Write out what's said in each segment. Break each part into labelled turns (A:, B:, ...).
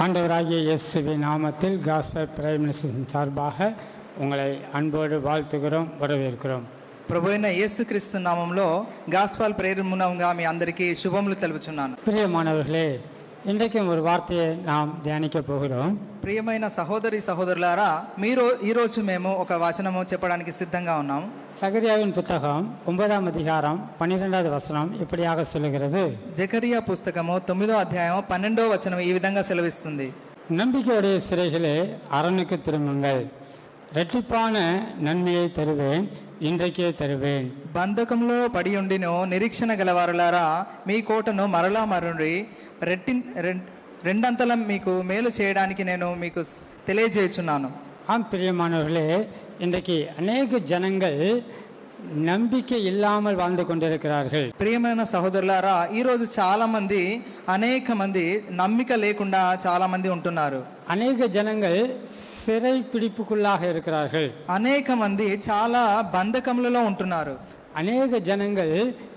A: ஆண்டவராகிய இயேசுவின் நாமத்தில் காஸ்பல் பிரைம் மினிஸ்டர் சார்பாக உங்களை அன்போடு வாழ்த்துகிறோம், வரவேற்கிறோம்.
B: ప్రభు అయిన యేసుక్రీస్తు నామంలో గాస్పల్ ప్రేయర్ మూలంగా మీ అందరికీ శుభములు తెలుపుచున్నాను.
A: பிரியமானவர்களே, இன்றைக்கும் ஒரு வார்த்தையை நாம் தியானிக்க போகிறோம்.
B: ప్రియమైన సహోదరి సహోదరులారా, మీరు ఈరోజు మేము ఒక వచనము చెప్పడానికి సిద్ధంగా ఉన్నాం.
A: சகரியாவின் புத்தகம் 9ஆம் அதிகாரம் 12வது வசனம் இப்படியாக சொல்லுகிறது.
B: జకరియా పుస్తకము 9వ అధ్యాయం 12వ వచనం ఈ విధంగా సెలవిస్తుంది.
A: நம்பிக்கையுடைய சிறைகளே, அரணுக்கு திரும்புங்கள், இரட்டிப்பான நன்மையை தருவேன், இன்றைக்கே தருவேன்.
B: బంధకంలో పడి ఉండినో నిరీక్షణ గలవారులారా, మీ కోటను మరలా మరుండి రెండంతల మీకు మేలు చేయడానికి నేను మీకు తెలియజేయుచున్నాను.
A: ஆம் பிரியமானவர்களே, இன்றைக்கு அநேக ஜனங்கள் நம்பிக்கை இல்லாமல் வாழ்ந்து கொண்டிருக்கிறார்கள்.
B: ప్రియమైన సహోదరులారా, ఈరోజు చాలా మంది అనేక మంది నమ్మిక లేకుండా చాలా మంది ఉంటున్నారు.
A: அநேக ஜனங்கள் சிறை பிடிப்புக்குள்ளாக இருக்கிறார்கள்.
B: అనేక మంది చాలా బంధకములలో ఉంటున్నారు.
A: அநேக ஜனங்கள்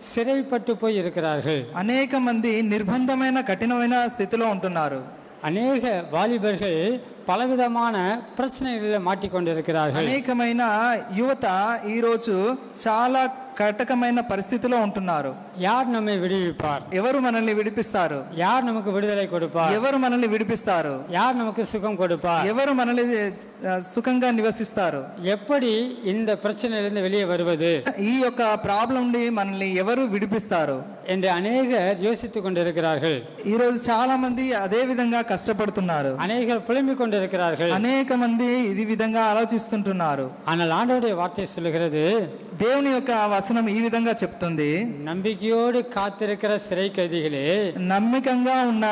A: சிறைப்பட்டு போய் இருக்கிறார்கள்.
B: అనేక మంది నిర్బంధమైన కఠినమైన స్థితిలో ఉంటున్నారు.
A: அநேக வாலிபர்கள் பலவிதமான பிரச்சனைகளில் மாட்டிக்கொண்டிருக்கிறார்கள்.
B: అనేకమైన యువత ఈరోజు చాలా కటకమైన పరిస్థితిలో ఉంటున్నారు.
A: யார் நம்மை விடுவிப்பார்?
B: ఎవరు మనల్ని విడిపిస్తారు?
A: யார் நமக்கு விடுதலை கொடுப்பார்?
B: ఎవరు మనల్ని విడిపిస్తారు?
A: யார் நமக்கு சுகம் கொடுப்பார்?
B: ఎవరు మనల్ని సుఖంగా నివసిస్తారు?
A: எப்படி இந்த பிரச்சனையிலிருந்து வெளியே வருவது?
B: ఈ యొక్క ప్రాబ్లం నుండి మనల్ని ఎవరు విడిపిస్తారు
A: என்று அநேகர் யோசித்துக் கொண்டிருக்கிறார்கள்.
B: ఈరోజు చాలా మంది అదే విధంగా కష్టపడుతున్నారు.
A: அநேகர் புலம்பிக் கொண்டிருக்கிறார்கள்.
B: అనేక మంది ఇది విధంగా ఆలోచిస్తుంటున్నారు.
A: ஆனால் ஆண்டவருடைய வார்த்தை சொல்லுகிறது,
B: దేవుని యొక్క వచనం ఈ విధంగా చెప్తుంది,
A: நம்பிக்கையோடு காத்திருக்கிற சிறை கைதிகளே,
B: నమ్మకంగా ఉన్న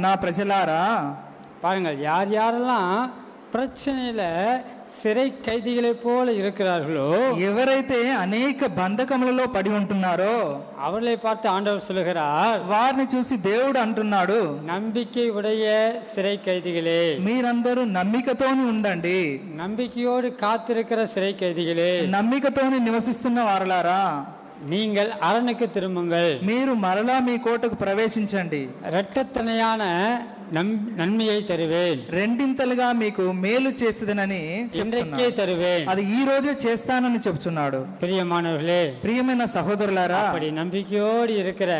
B: నా ప్రజలారా.
A: பாருங்கள், யார் யாரெல்லாம் பிரச்சனையில சிறை கைதிகளை போல இருக்கிறார்களோ,
B: ఎవరైతే అనేక బంధకములలో పడి ఉంటున్నారో
A: அவர்களை பார்த்து ஆண்டவர் சொல்லுகிறார்,
B: వారిని చూసి దేవుడు అంటున్నాడు,
A: நம்பிக்கை உடைய சிறை கைதிகளே,
B: మీరందరూ నమ్మికతోని ఉండండి.
A: நம்பிக்கையோடு காத்திருக்கிற சிறை கைதிகளே,
B: నమ్మికతోని నివసిస్తున్న వారలారా,
A: நீங்கள் அரணுக்கு திரும்புங்கள்,
B: మీరు మరలా మీ కోటకు ప్రవేశించండి,
A: இரட்டத்தனையான நன்மையை தருவேன்,
B: రెండింతలుగా మీకు మేలు చేసేదనని
A: இன்றைக்கே தருவேன்,
B: అది ఈ రోజే చేస్తానని చెప్తున్నాడు.
A: பிரியமானவர்களே,
B: ప్రియమైన సహోదరులారా,
A: அப்படி நம்பிக்கையோடு இருக்கிற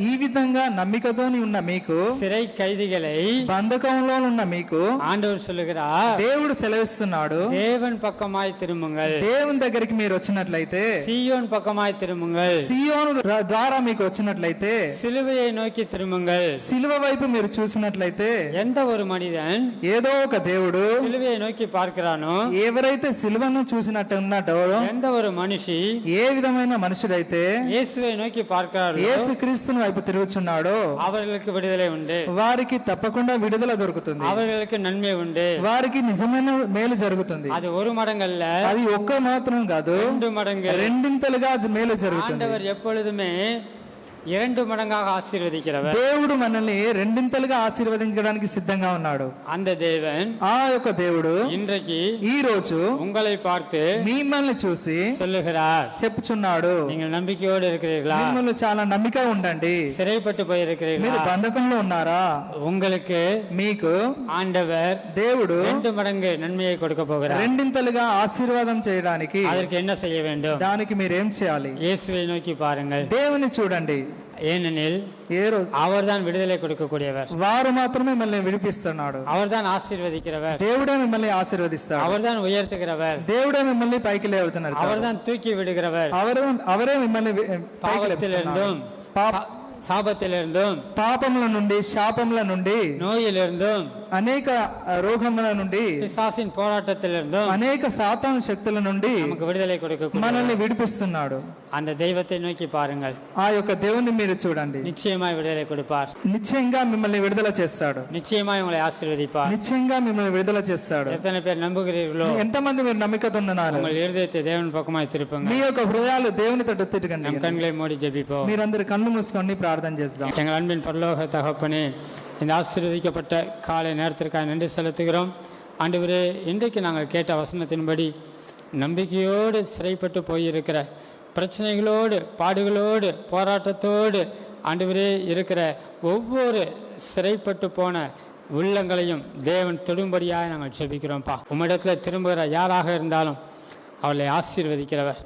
B: ఈ విధంగా నమ్మికతోని ఉన్న మీకు,
A: சிறை கைதிகளை
B: బంధకంలో ఉన్న మీకు
A: ஆண்டவர் சொல்லுகிறார்,
B: దేవుడు సెలవిస్తున్నాడు,
A: தேவன் பக்கமாய் திரும்புங்கள்,
B: దేవుని దగ్గరికి మీరు వచ్చినట్లయితే,
A: சீயோன் பக்கமாய் திரும்புங்கள்,
B: సియోను ద్వారా మీకు వచ్చినట్లయితే,
A: சிலுவையை நோக்கி திரும்புங்கள்.
B: సిలువ వైపు మీరు చూసినట్లయితే,
A: எந்த ஒரு மனிதன்
B: ఏదో ఒక దేవుడు
A: சிலுவையை நோக்கி பார்க்கிறானோ,
B: ఎవరైతే సిలువను చూసినట్టు ఉన్నాడో,
A: எந்த ஒரு மனுஷி
B: ఏ విధమైన మనుషుడైతే
A: இயேசுவை நோக்கி பார்க்கிறாரோ,
B: యేసు క్రీస్తుని వైపు తిరుగుచున్నాడో
A: அவர்களுக்கு விடுதலை உண்டு,
B: వారికి తప్పకుండా విడుదల దొరుకుతుంది,
A: அவர்களுக்கு நன்மை உண்டு,
B: వారికి నిజమైన మేలు జరుగుతుంది.
A: அது ஒரு మడంగல்ல,
B: అది ఒక్క మాత్రం కాదు,
A: 2 மடங்கு.
B: రెండింతలుగా మేలు జరుగుతుంది.
A: ஆண்டவர் எப்பொழுதுமே 2 மடங்காக ஆசீர்வதிக்கிறவர்.
B: దేవుడు మనల్ని రెండింతలుగా ఆశీర్వదించడానికి సిద్ధంగా ఉన్నాడు.
A: அந்த தேவன்
B: ఆ యొక్క దేవుడు
A: இன்றைக்கு
B: ఈ రోజు
A: உங்களை பார்த்து
B: మిమ్మల్ని చూసి
A: சொல்லுகிறார்,
B: చెప్పుచున్నాడు,
A: நீங்கள் நம்பிக்கையோடு இருக்கிறீர்களா?
B: మిమ్మల్ని చాలా నమ్మిక ఉండండి.
A: சிறைப்பட்டு
B: మీరు
A: போயிருக்கிறீர்களா?
B: బంధకంలో ఉన్నారా?
A: உங்களுக்கு
B: మీకు
A: ஆண்டவர்
B: దేవుడు
A: 2 மடங்கு நன்மையை கொடுக்க போகிறார்.
B: రెండింతలుగా ఆశీర్వాదం చేయడానికి
A: அதற்கு என்ன செய்ய வேண்டும்?
B: దానికి మీరేం చేయాలి?
A: இயேசுவை நோக்கி பாருங்கள்.
B: దేవుని చూడండి.
A: ஏனெனில்
B: ఏ రోజు
A: அவர்தான் விடுதலை கொடுக்கக்கூடியவர்,
B: వారు మాత్రమే మిమ్మల్ని విడిపిస్తున్నాడు.
A: அவர்தான் ఆశీర్వదిக்கிறவர்,
B: దేవుడే మిమ్మల్ని ఆశీర్వదిస్తాడు.
A: அவர்தான் உயர்த்துகிறவர்,
B: దేవుడే మిమ్మల్ని పైకి లేవుతున్నాడు.
A: அவர்தான் தூக்கி விடுகிறவர்,
B: అవరే మిమ్మల్ని పైకి
A: பாவத்திலிருந்தும் சாபத்திலிருந்தும்
B: పాపముల నుండి, శాపముల నుండి,
A: நோயிலிருந்தும்
B: అనేక రోగముల నుండి,
A: பிசாசின் போராட்டத்திலிருந்தும்
B: అనేక సాతాను శక్తుల నుండి
A: நமக்கு விடுதலை கொடுக்க
B: మనల్ని విడిపిస్తున్నాడు.
A: அந்த தெய்வத்தை நோக்கி பாருங்கள்.
B: ఆ యొక్క దేవుని మీరు చూడండి.
A: நிச்சயமாய் விடுதலை கொடுப்பார்,
B: నిశ్చయంగా మిమ్మల్ని విడుదల చేస్తాడు.
A: நிச்சயமாய் உங்களை ஆசீர்வதிப்பார்.
B: నిశ్చయంగా మిమ్మల్ని విడుదల చేస్తాడు.
A: எத்தனை பேர் நம்புகிறீர்களோ,
B: ఎంతమంది మీరు నమ్మికతో ఉన్నారు?
A: உங்கள் இருதயத்தை தேவன் பக்கமாய் திருப்புங்க.
B: మీ యొక్క హృదయాలు దేవుని తట్టు తిరగండి.
A: நம் கண்களை மூடி ஜெபிப்போம்.
B: మీరందరూ కళ్ళు మూసుకొని ప్రార్థన చేద్దాం.
A: எங்கள் அன்பின் பரலோக தகப்பனே, இந்த ஆசீர்வதிக்கப்பட்ட காலை நேரத்திற்காக நன்றி செலுத்துகிறோம். ஆண்டவரே, இன்றைக்கு நாங்கள் கேட்ட வசனத்தின்படி நம்பிக்கையோடு சிறைப்பட்டு போயிருக்கிற பிரச்சனைகளோடு, பாடுகளோடு, போராட்டத்தோடு ஆண்டவரே இருக்கிற ஒவ்வொரு சிறைப்பட்டு போன உள்ளங்களையும் தேவன் தொடும்படியாக நாங்கள் ஜெபிக்கிறோம்ப்பா. உம்மிடத்தில் திரும்புகிற யாராக இருந்தாலும் அவளை ஆசீர்வதிக்கிறவர்,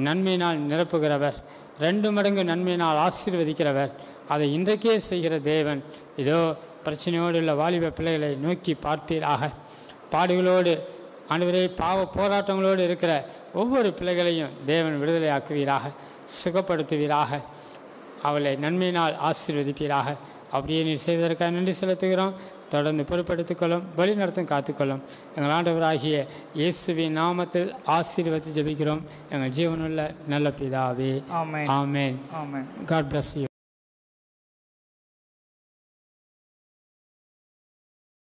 A: நன்மையினால் நிரப்புகிறவர், 2 மடங்கு நன்மையினால் ஆசீர்வதிக்கிறவர். அதை இன்றைக்கே செய்கிற தேவன் இதோ பிரச்சனையோடு உள்ள வாலிப பிள்ளைகளை நோக்கி பார்ப்பீராக. பாடுகளோடு ஆண்டவரே பாவ போராட்டங்களோடு இருக்கிற ஒவ்வொரு பிள்ளைகளையும் தேவன் விடுதலை ஆக்குவீராக, சுகப்படுத்துவீராக, அவளை நன்மையினால் ஆசீர்வதிப்பீராக. அப்படியே நீர் செய்வதற்காக நன்றி செலுத்துகிறோம். தொடர்ந்து பொறுப்படுத்திக்கொள்ளும், வழி நடத்தும், காத்துக்கொள்ளும். எங்கள் ஆண்டவராகிய இயேசுவின் நாமத்தில் ஆசீர்வதித்து ஜெபிக்கிறோம் எங்கள் ஜீவனுள்ள நல்ல பிதாவே.
B: ஆமென்.
A: ஆமென்.
B: ஆமென்.
A: God bless you.